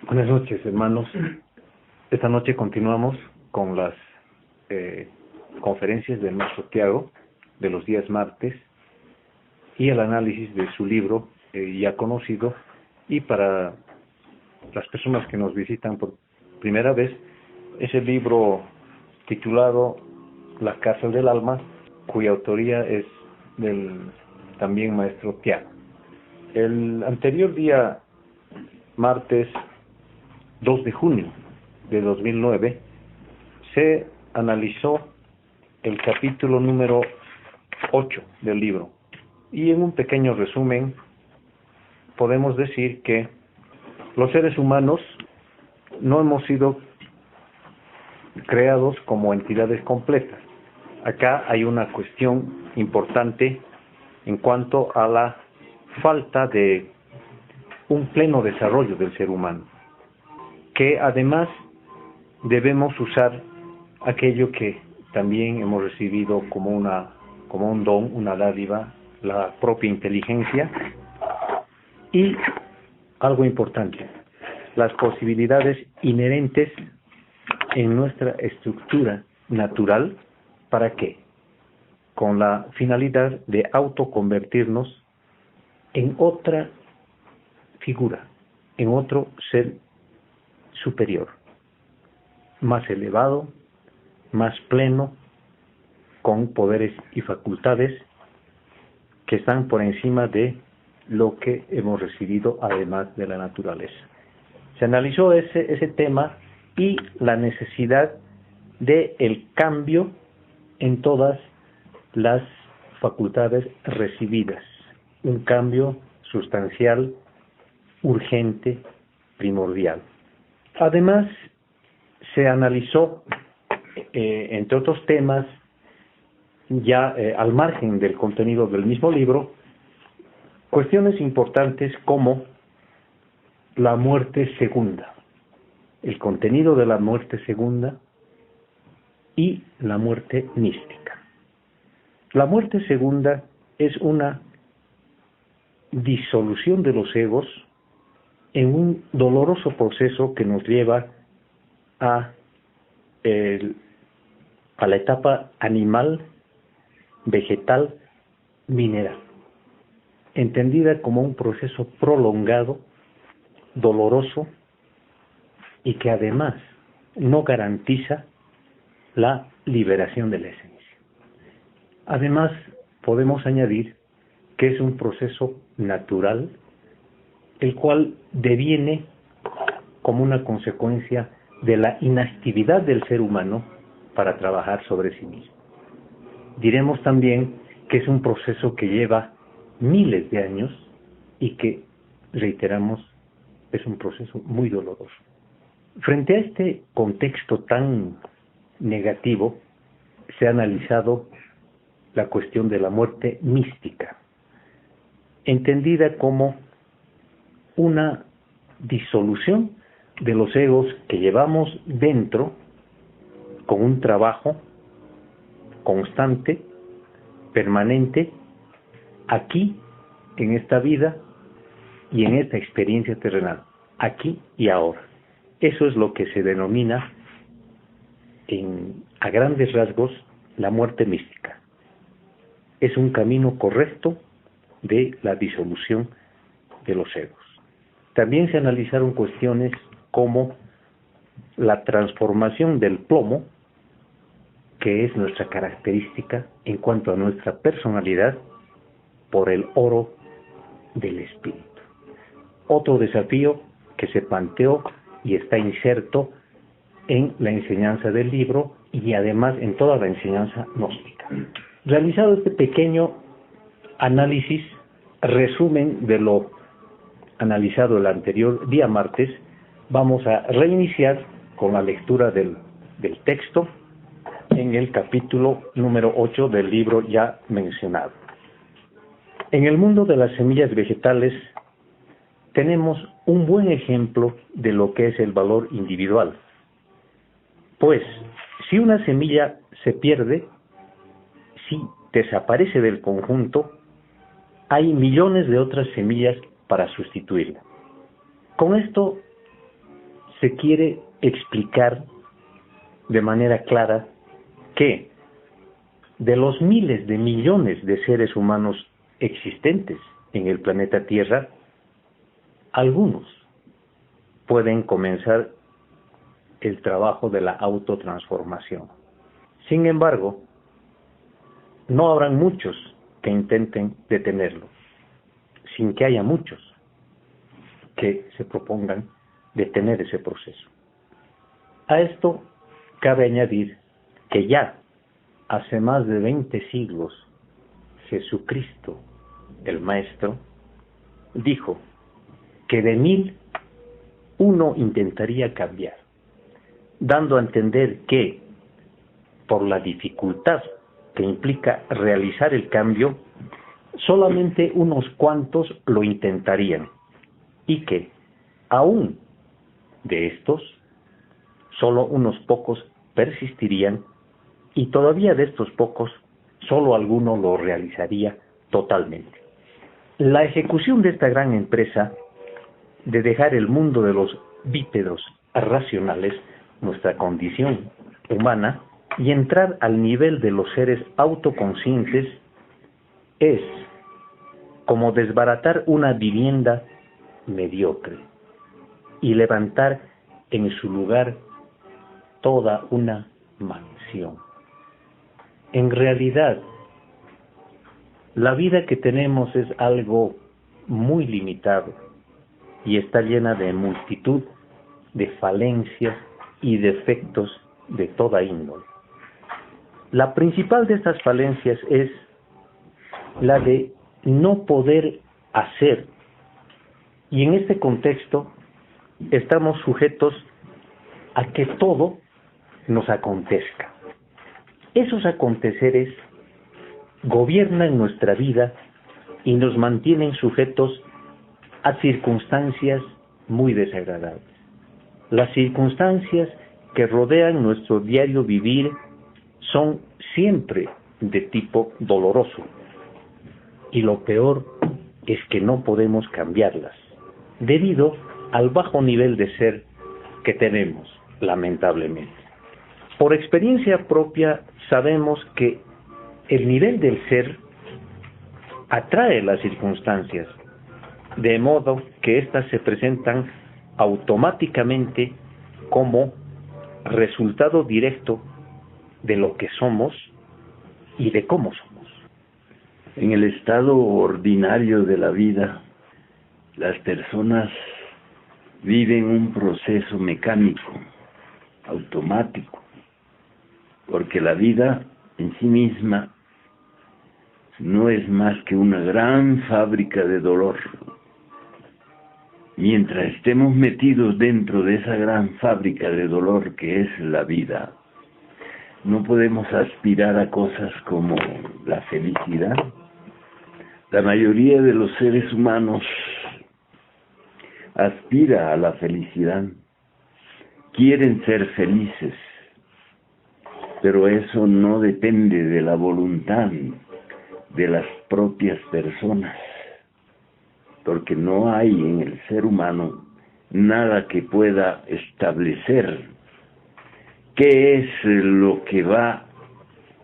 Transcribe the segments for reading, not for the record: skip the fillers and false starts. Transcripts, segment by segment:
Buenas noches, hermanos. Esta noche continuamos con las conferencias del maestro Tiago de los días martes y el análisis de su libro ya conocido, y para las personas que nos visitan por primera vez, es el libro titulado La cárcel del alma, cuya autoría es del también maestro Tiago. El anterior día martes 2 de junio de 2009 se analizó el capítulo número 8 del libro, y en un pequeño resumen podemos decir que los seres humanos no hemos sido creados como entidades completas. Acá hay una cuestión importante en cuanto a la falta de un pleno desarrollo del ser humano, que además debemos usar aquello que también hemos recibido como un don, una dádiva, la propia inteligencia, y algo importante, las posibilidades inherentes en nuestra estructura natural. ¿Para qué? Con la finalidad de autoconvertirnos en otra figura, en otro ser superior, más elevado, más pleno, con poderes y facultades que están por encima de lo que hemos recibido además de la naturaleza. Se analizó ese tema y la necesidad de el cambio en todas las facultades recibidas, un cambio sustancial, urgente, primordial. Además, se analizó, entre otros temas, ya al margen del contenido del mismo libro, cuestiones importantes como la muerte segunda, el contenido de la muerte segunda y la muerte mística. La muerte segunda es una disolución de los egos en un doloroso proceso que nos lleva a la etapa animal, vegetal, mineral, entendida como un proceso prolongado, doloroso, y que además no garantiza la liberación de la esencia. Además, podemos añadir que es un proceso natural, el cual deviene como una consecuencia de la inactividad del ser humano para trabajar sobre sí mismo. Diremos también que es un proceso que lleva miles de años y que, reiteramos, es un proceso muy doloroso. Frente a este contexto tan negativo, se ha analizado la cuestión de la muerte mística, entendida como una disolución de los egos que llevamos dentro con un trabajo constante, permanente, aquí, en esta vida y en esta experiencia terrenal, aquí y ahora. Eso es lo que se denomina, a grandes rasgos, la muerte mística. Es un camino correcto de la disolución de los egos. También se analizaron cuestiones como la transformación del plomo, que es nuestra característica en cuanto a nuestra personalidad, por el oro del espíritu. Otro desafío que se planteó y está inserto en la enseñanza del libro y además en toda la enseñanza gnóstica. Realizado este pequeño análisis, resumen de lo analizado el anterior día martes, vamos a reiniciar con la lectura del texto en el capítulo número 8 del libro ya mencionado. En el mundo de las semillas vegetales tenemos un buen ejemplo de lo que es el valor individual. Pues, si una semilla se pierde, si desaparece del conjunto, hay millones de otras semillas para sustituirla. Con esto se quiere explicar de manera clara que de los miles de millones de seres humanos existentes en el planeta Tierra, algunos pueden comenzar el trabajo de la autotransformación. Sin embargo, no habrán muchos que intenten detenerlo, sin que haya muchos que se propongan detener ese proceso. A esto cabe añadir que ya hace más de 20 siglos, Jesucristo, el Maestro, dijo que de 1000 uno intentaría cambiar, dando a entender que por la dificultad que implica realizar el cambio, solamente unos cuantos lo intentarían y que, aún de estos, solo unos pocos persistirían y todavía de estos pocos, solo alguno lo realizaría totalmente. La ejecución de esta gran empresa de dejar el mundo de los bípedos racionales, nuestra condición humana, y entrar al nivel de los seres autoconscientes es como desbaratar una vivienda mediocre y levantar en su lugar toda una mansión. En realidad, la vida que tenemos es algo muy limitado y está llena de multitud de falencias y defectos de toda índole. La principal de estas falencias es la de no poder hacer, y en este contexto estamos sujetos a que todo nos acontezca. Esos aconteceres gobiernan nuestra vida y nos mantienen sujetos a circunstancias muy desagradables. Las circunstancias que rodean nuestro diario vivir son siempre de tipo doloroso, y lo peor es que no podemos cambiarlas debido al bajo nivel de ser que tenemos, lamentablemente. Por experiencia propia sabemos que el nivel del ser atrae las circunstancias, de modo que éstas se presentan automáticamente como resultado directo de lo que somos y de cómo somos. En el estado ordinario de la vida, las personas viven un proceso mecánico, automático, porque la vida en sí misma no es más que una gran fábrica de dolor. Mientras estemos metidos dentro de esa gran fábrica de dolor que es la vida, no podemos aspirar a cosas como la felicidad. La mayoría de los seres humanos aspira a la felicidad, quieren ser felices, pero eso no depende de la voluntad de las propias personas, porque no hay en el ser humano nada que pueda establecer qué es lo que va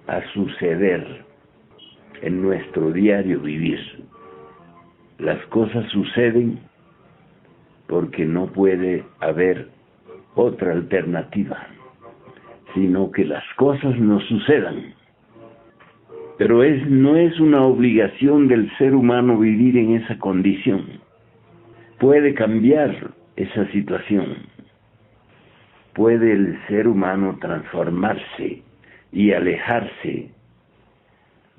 a suceder en nuestro diario vivir. Las cosas suceden porque no puede haber otra alternativa, sino que las cosas nos sucedan. Pero no es una obligación del ser humano vivir en esa condición. Puede cambiar esa situación. Puede el ser humano transformarse y alejarse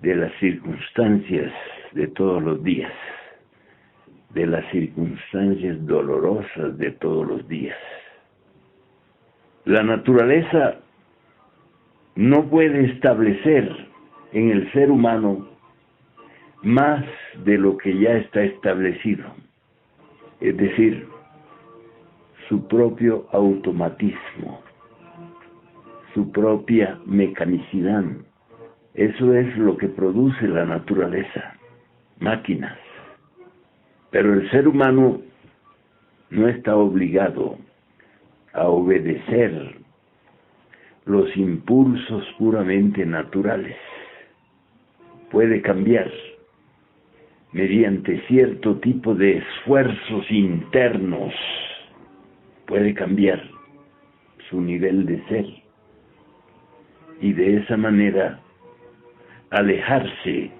de las circunstancias de todos los días, de las circunstancias dolorosas de todos los días. La naturaleza no puede establecer en el ser humano más de lo que ya está establecido, es decir, su propio automatismo, su propia mecanicidad. Eso es lo que produce la naturaleza, máquinas. Pero el ser humano no está obligado a obedecer los impulsos puramente naturales. Puede cambiar mediante cierto tipo de esfuerzos internos, puede cambiar su nivel de ser y de esa manera alejarse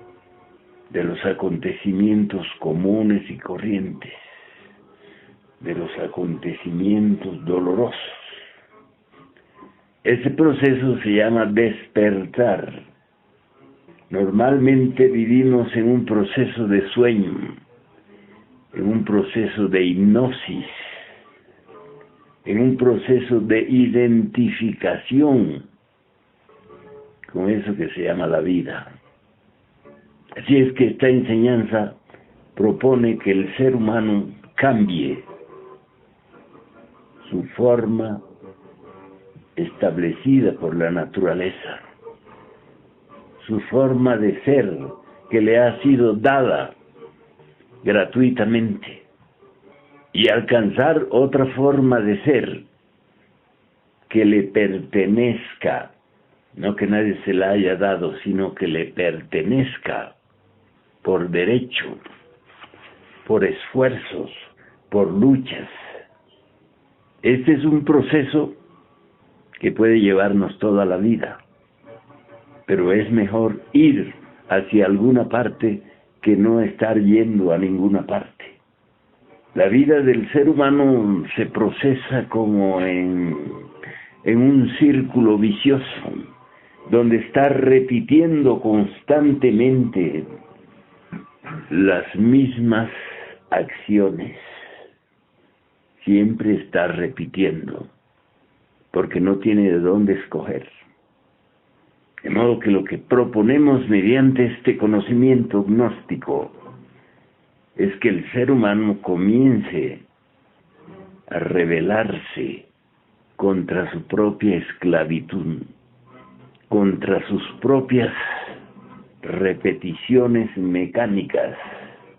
de los acontecimientos comunes y corrientes, de los acontecimientos dolorosos. Ese proceso se llama despertar. Normalmente vivimos en un proceso de sueño, en un proceso de hipnosis, en un proceso de identificación con eso que se llama la vida. Así es que esta enseñanza propone que el ser humano cambie su forma establecida por la naturaleza, su forma de ser que le ha sido dada gratuitamente, y alcanzar otra forma de ser que le pertenezca, no que nadie se la haya dado, sino que le pertenezca por derecho, por esfuerzos, por luchas. Este es un proceso que puede llevarnos toda la vida, pero es mejor ir hacia alguna parte que no estar yendo a ninguna parte. La vida del ser humano se procesa como en un círculo vicioso, donde está repitiendo constantemente las mismas acciones. Siempre está repitiendo, porque no tiene de dónde escoger. De modo que lo que proponemos mediante este conocimiento gnóstico es que el ser humano comience a rebelarse contra su propia esclavitud, contra sus propias repeticiones mecánicas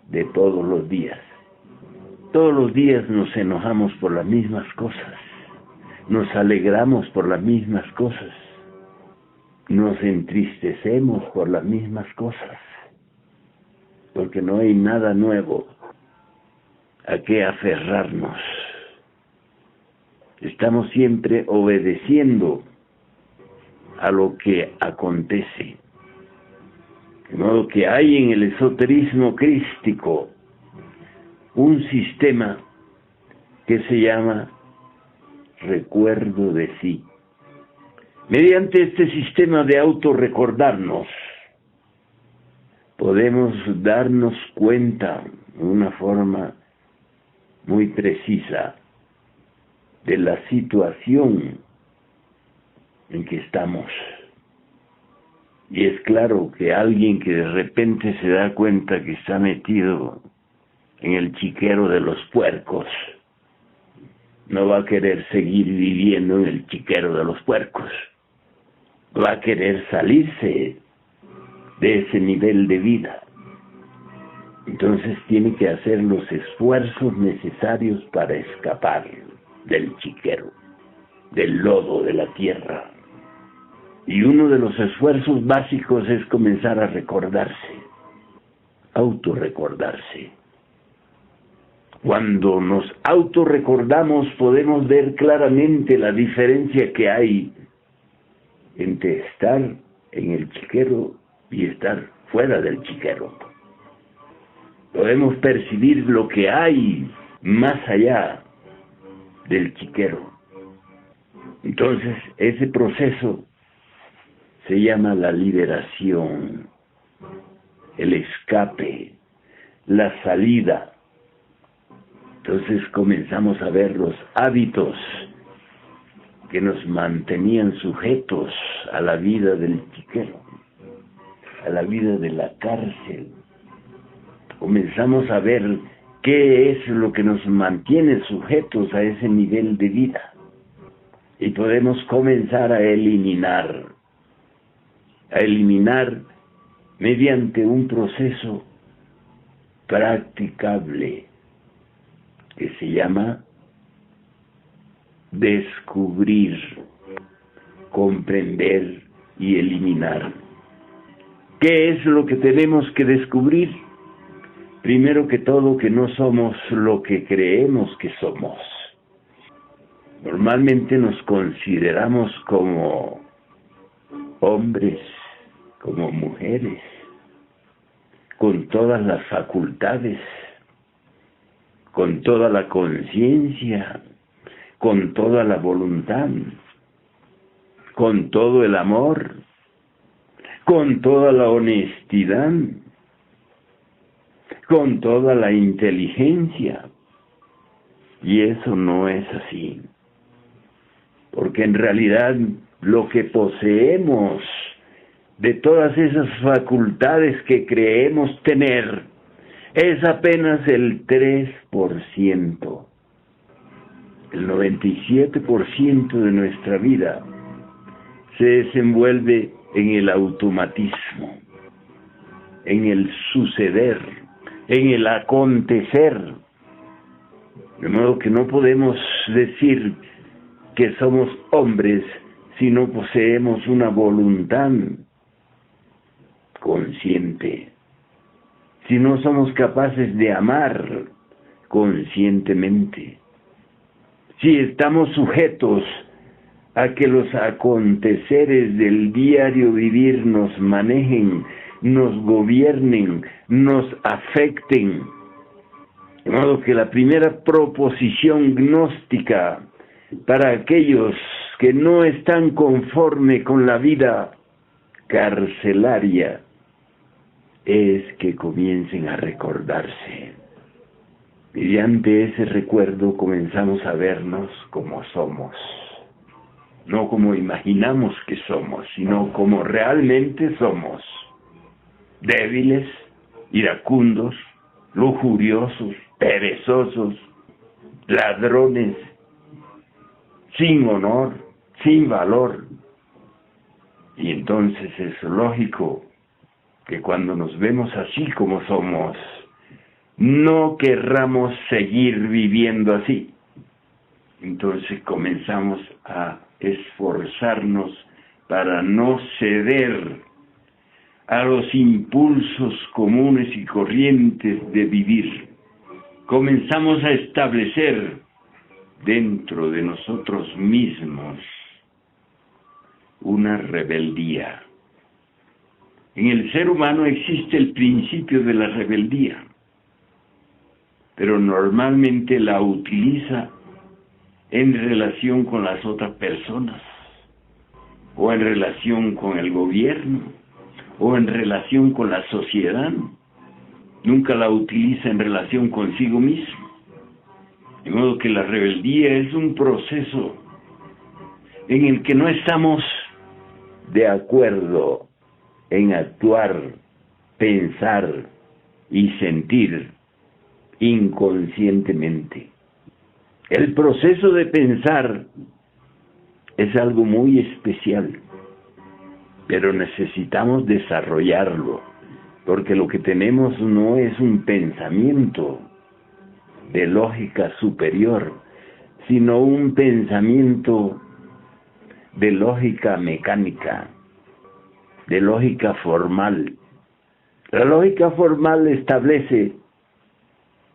de todos los días. Todos los días nos enojamos por las mismas cosas, nos alegramos por las mismas cosas, nos entristecemos por las mismas cosas, porque no hay nada nuevo a qué aferrarnos. Estamos siempre obedeciendo a lo que acontece. De modo que hay en el esoterismo crístico un sistema que se llama recuerdo de sí. Mediante este sistema de autorrecordarnos, podemos darnos cuenta de una forma muy precisa de la situación en que estamos. Y es claro que alguien que de repente se da cuenta que está metido en el chiquero de los puercos, no va a querer seguir viviendo en el chiquero de los puercos. Va a querer salirse de ese nivel de vida. Entonces tiene que hacer los esfuerzos necesarios para escapar del chiquero, del lodo de la tierra. Y uno de los esfuerzos básicos es comenzar a recordarse, autorrecordarse. Cuando nos autorrecordamos podemos ver claramente la diferencia que hay entre estar en el chiquero y estar fuera del chiquero. Podemos percibir lo que hay más allá del chiquero. Entonces, ese proceso se llama la liberación, el escape, la salida. Entonces comenzamos a ver los hábitos que nos mantenían sujetos a la vida del chiquero, a la vida de la cárcel. Comenzamos a ver qué es lo que nos mantiene sujetos a ese nivel de vida. Y podemos comenzar a eliminar mediante un proceso practicable que se llama descubrir, comprender y eliminar. ¿Qué es lo que tenemos que descubrir? Primero que todo, que no somos lo que creemos que somos. Normalmente nos consideramos como hombres, como mujeres, con todas las facultades, con toda la conciencia, con toda la voluntad, con todo el amor, con toda la honestidad, con toda la inteligencia. Y eso no es así. Porque en realidad lo que poseemos de todas esas facultades que creemos tener es apenas el 3%. El 97% de nuestra vida se desenvuelve en el automatismo, en el suceder, en el acontecer. De modo que no podemos decir que somos hombres si no poseemos una voluntad consciente, si no somos capaces de amar conscientemente, si estamos sujetos a que los aconteceres del diario vivir nos manejen, nos gobiernen, nos afecten. De modo que la primera proposición gnóstica para aquellos que no están conforme con la vida carcelaria es que comiencen a recordarse. Mediante ese recuerdo comenzamos a vernos como somos, no como imaginamos que somos, sino como realmente somos: débiles, iracundos, lujuriosos, perezosos, ladrones, sin honor, sin valor. Y entonces es lógico que cuando nos vemos así como somos, no querramos seguir viviendo así. Entonces comenzamos a esforzarnos para no ceder a los impulsos comunes y corrientes de vivir. Comenzamos a establecer dentro de nosotros mismos una rebeldía. En el ser humano existe el principio de la rebeldía, pero normalmente la utiliza en relación con las otras personas, o en relación con el gobierno, o en relación con la sociedad. Nunca la utiliza en relación consigo mismo. De modo que la rebeldía es un proceso en el que no estamos de acuerdo en actuar, pensar y sentir inconscientemente. El proceso de pensar es algo muy especial, pero necesitamos desarrollarlo, porque lo que tenemos no es un pensamiento de lógica superior, sino un pensamiento de lógica mecánica, de lógica formal. La lógica formal establece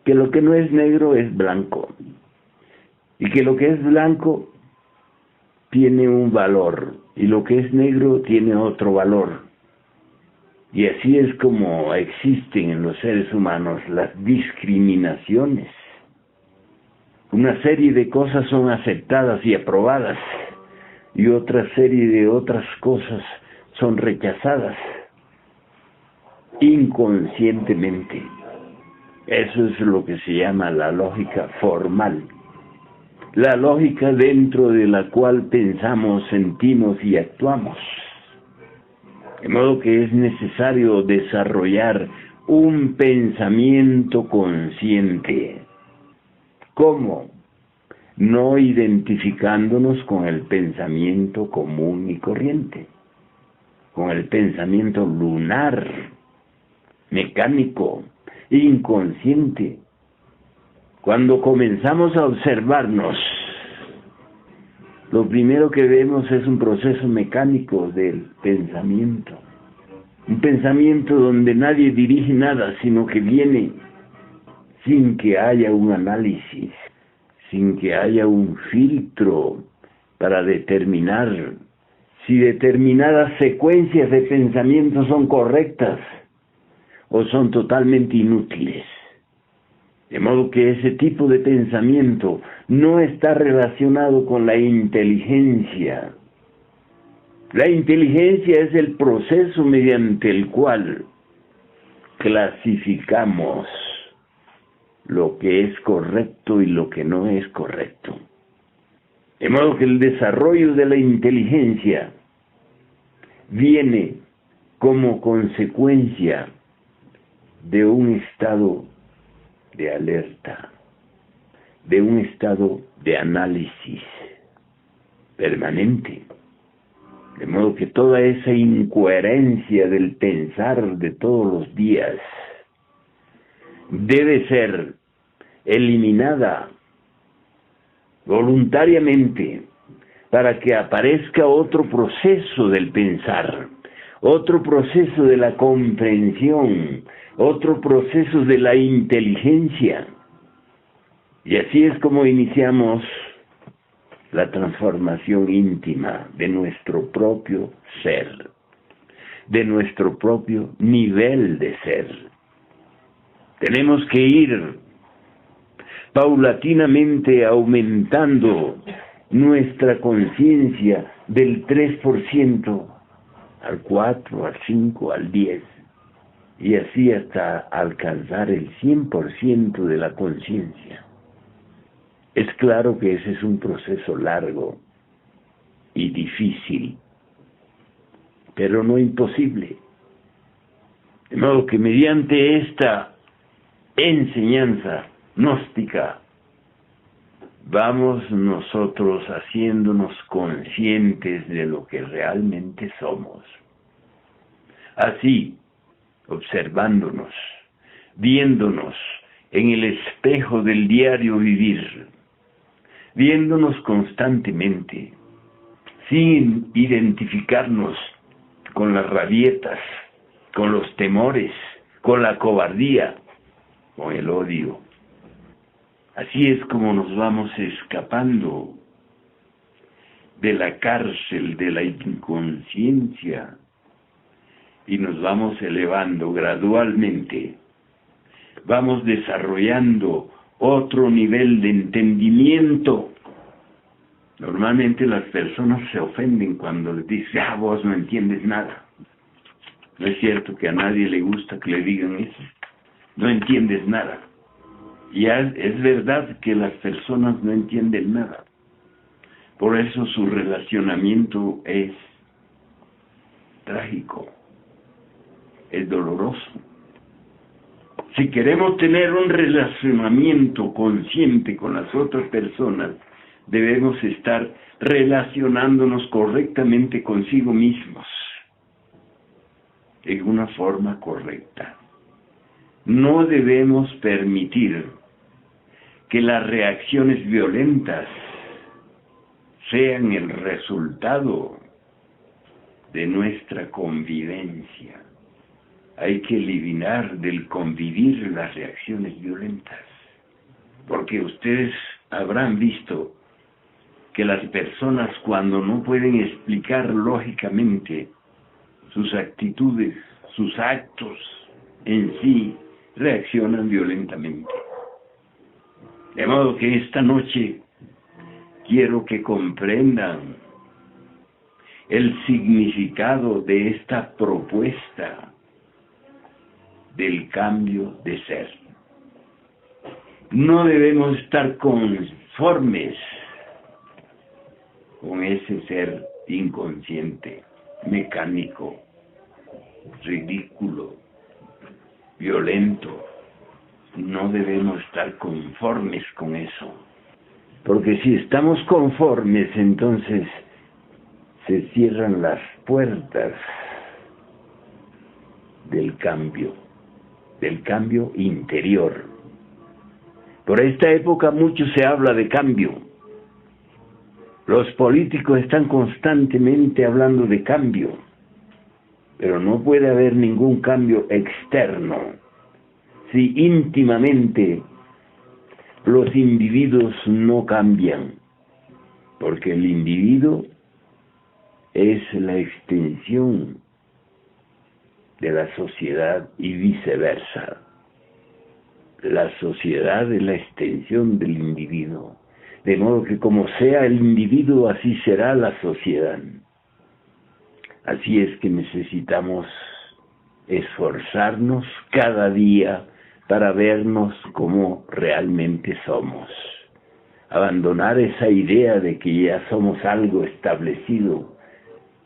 que lo que no es negro es blanco, y que lo que es blanco tiene un valor, y lo que es negro tiene otro valor. Y así es como existen en los seres humanos las discriminaciones. Una serie de cosas son aceptadas y aprobadas, y otra serie de otras cosas son rechazadas inconscientemente. Eso es lo que se llama la lógica formal. La lógica dentro de la cual pensamos, sentimos y actuamos. De modo que es necesario desarrollar un pensamiento consciente. ¿Cómo? No identificándonos con el pensamiento común y corriente, con el pensamiento lunar, mecánico, inconsciente. Cuando comenzamos a observarnos lo primero que vemos es un proceso mecánico del pensamiento. Un pensamiento donde nadie dirige nada, sino que viene sin que haya un análisis, sin que haya un filtro para determinar si determinadas secuencias de pensamientos son correctas o son totalmente inútiles. De modo que ese tipo de pensamiento no está relacionado con la inteligencia. La inteligencia es el proceso mediante el cual clasificamos lo que es correcto y lo que no es correcto. De modo que el desarrollo de la inteligencia viene como consecuencia de un estado de alerta, de un estado de análisis permanente. De modo que toda esa incoherencia del pensar de todos los días debe ser eliminada voluntariamente para que aparezca otro proceso del pensar, otro proceso de la comprensión, otro proceso de la inteligencia. Y así es como iniciamos la transformación íntima de nuestro propio ser, de nuestro propio nivel de ser. Tenemos que ir paulatinamente aumentando nuestra conciencia del 3% al 4, al 5, al 10, y así hasta alcanzar el 100% de la conciencia. Es claro que ese es un proceso largo y difícil, pero no imposible. De modo que mediante esta enseñanza gnóstica vamos nosotros haciéndonos conscientes de lo que realmente somos. Así, observándonos, viéndonos en el espejo del diario vivir, viéndonos constantemente, sin identificarnos con las rabietas, con los temores, con la cobardía, con el odio. Así es como nos vamos escapando de la cárcel de la inconsciencia y nos vamos elevando gradualmente. Vamos desarrollando otro nivel de entendimiento. Normalmente las personas se ofenden cuando les dicen, vos no entiendes nada. No es cierto que a nadie le gusta que le digan eso. No entiendes nada. Y es verdad que las personas no entienden nada. Por eso su relacionamiento es trágico, es doloroso. Si queremos tener un relacionamiento consciente con las otras personas, debemos estar relacionándonos correctamente consigo mismos, en una forma correcta. No debemos permitir que las reacciones violentas sean el resultado de nuestra convivencia. Hay que eliminar del convivir las reacciones violentas, porque ustedes habrán visto que las personas, cuando no pueden explicar lógicamente sus actitudes, sus actos en sí, reaccionan violentamente. De modo que esta noche quiero que comprendan el significado de esta propuesta del cambio de ser. No debemos estar conformes con ese ser inconsciente, mecánico, ridículo, violento. No debemos estar conformes con eso, porque si estamos conformes, entonces se cierran las puertas del cambio interior. Por esta época mucho se habla de cambio, Los políticos están constantemente hablando de cambio, pero no puede haber ningún cambio externo si íntimamente los individuos no cambian, porque el individuo es la extensión de la sociedad y viceversa. La sociedad es la extensión del individuo, de modo que como sea el individuo, así será la sociedad. Así es que necesitamos esforzarnos cada día para vernos como realmente somos. Abandonar esa idea de que ya somos algo establecido,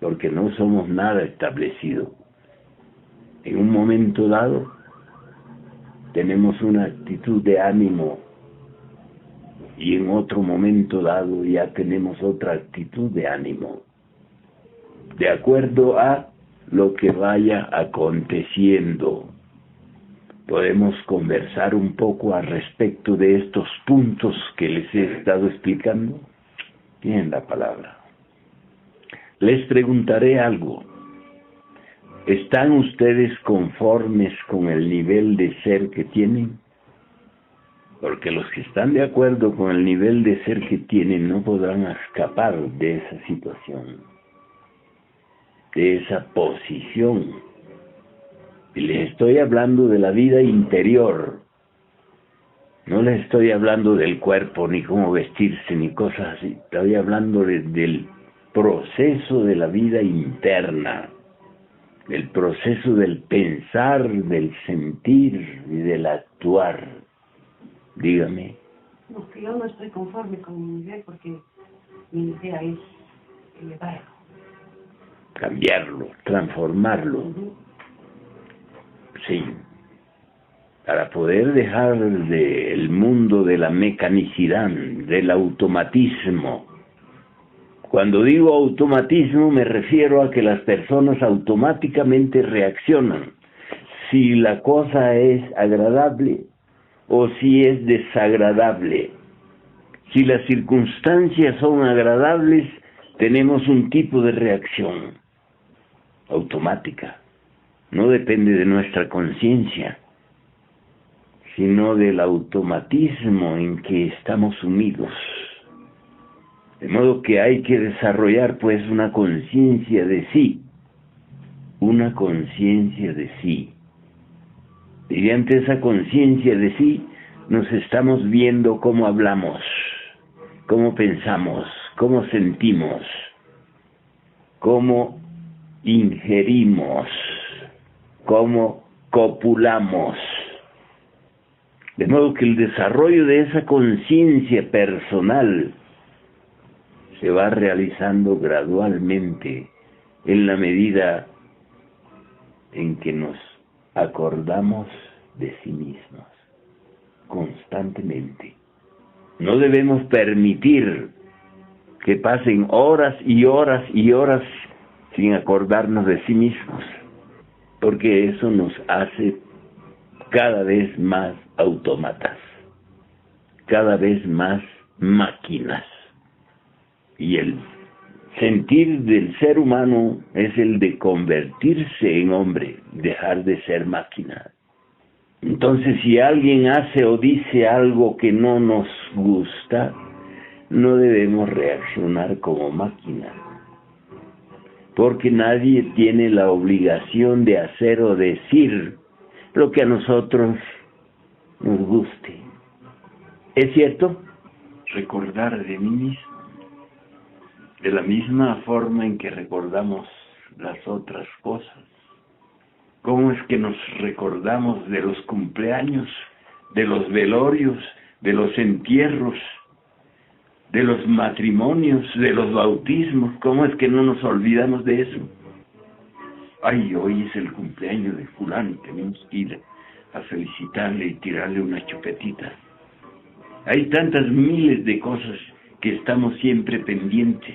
porque no somos nada establecido. En un momento dado, tenemos una actitud de ánimo y en otro momento dado ya tenemos otra actitud de ánimo, de acuerdo a lo que vaya aconteciendo. Podemos conversar un poco al respecto de estos puntos que les he estado explicando. Tienen la palabra. Les preguntaré algo. ¿Están ustedes conformes con el nivel de ser que tienen? Porque los que están de acuerdo con el nivel de ser que tienen no podrán escapar de esa situación, de esa posición. Y les estoy hablando de la vida interior. No les estoy hablando del cuerpo, ni cómo vestirse, ni cosas así. Estoy hablando del proceso de la vida interna, del proceso del pensar, del sentir y del actuar. Dígame. No, que yo no estoy conforme con mi nivel porque mi idea es elevarlo. Cambiarlo, transformarlo. Sí. Para poder dejar del mundo de la mecanicidad, del automatismo. Cuando digo automatismo me refiero a que las personas automáticamente reaccionan si la cosa es agradable o si es desagradable. Si las circunstancias son agradables, tenemos un tipo de reacción automática. No depende de nuestra conciencia, sino del automatismo en que estamos sumidos. De modo que hay que desarrollar pues una conciencia de sí, una conciencia de sí. Mediante esa conciencia de sí, nos estamos viendo cómo hablamos, cómo pensamos, cómo sentimos, cómo ingerimos, cómo copulamos. De modo que el desarrollo de esa conciencia personal se va realizando gradualmente en la medida en que nos acordamos de sí mismos, constantemente. No debemos permitir que pasen horas y horas y horas sin acordarnos de sí mismos, porque eso nos hace cada vez más autómatas, cada vez más máquinas. Y el sentir del ser humano es el de convertirse en hombre, dejar de ser máquina. Entonces, si alguien hace o dice algo que no nos gusta, no debemos reaccionar como máquina, porque nadie tiene la obligación de hacer o decir lo que a nosotros nos guste. ¿Es cierto? Recordar de mí mismo, de la misma forma en que recordamos las otras cosas. ¿Cómo es que nos recordamos de los cumpleaños, de los velorios, de los entierros, de los matrimonios, de los bautismos? ¿Cómo es que no nos olvidamos de eso? Ay, hoy es el cumpleaños de fulano, tenemos que ir a felicitarle y tirarle una chupetita. Hay tantas miles de cosas que estamos siempre pendientes.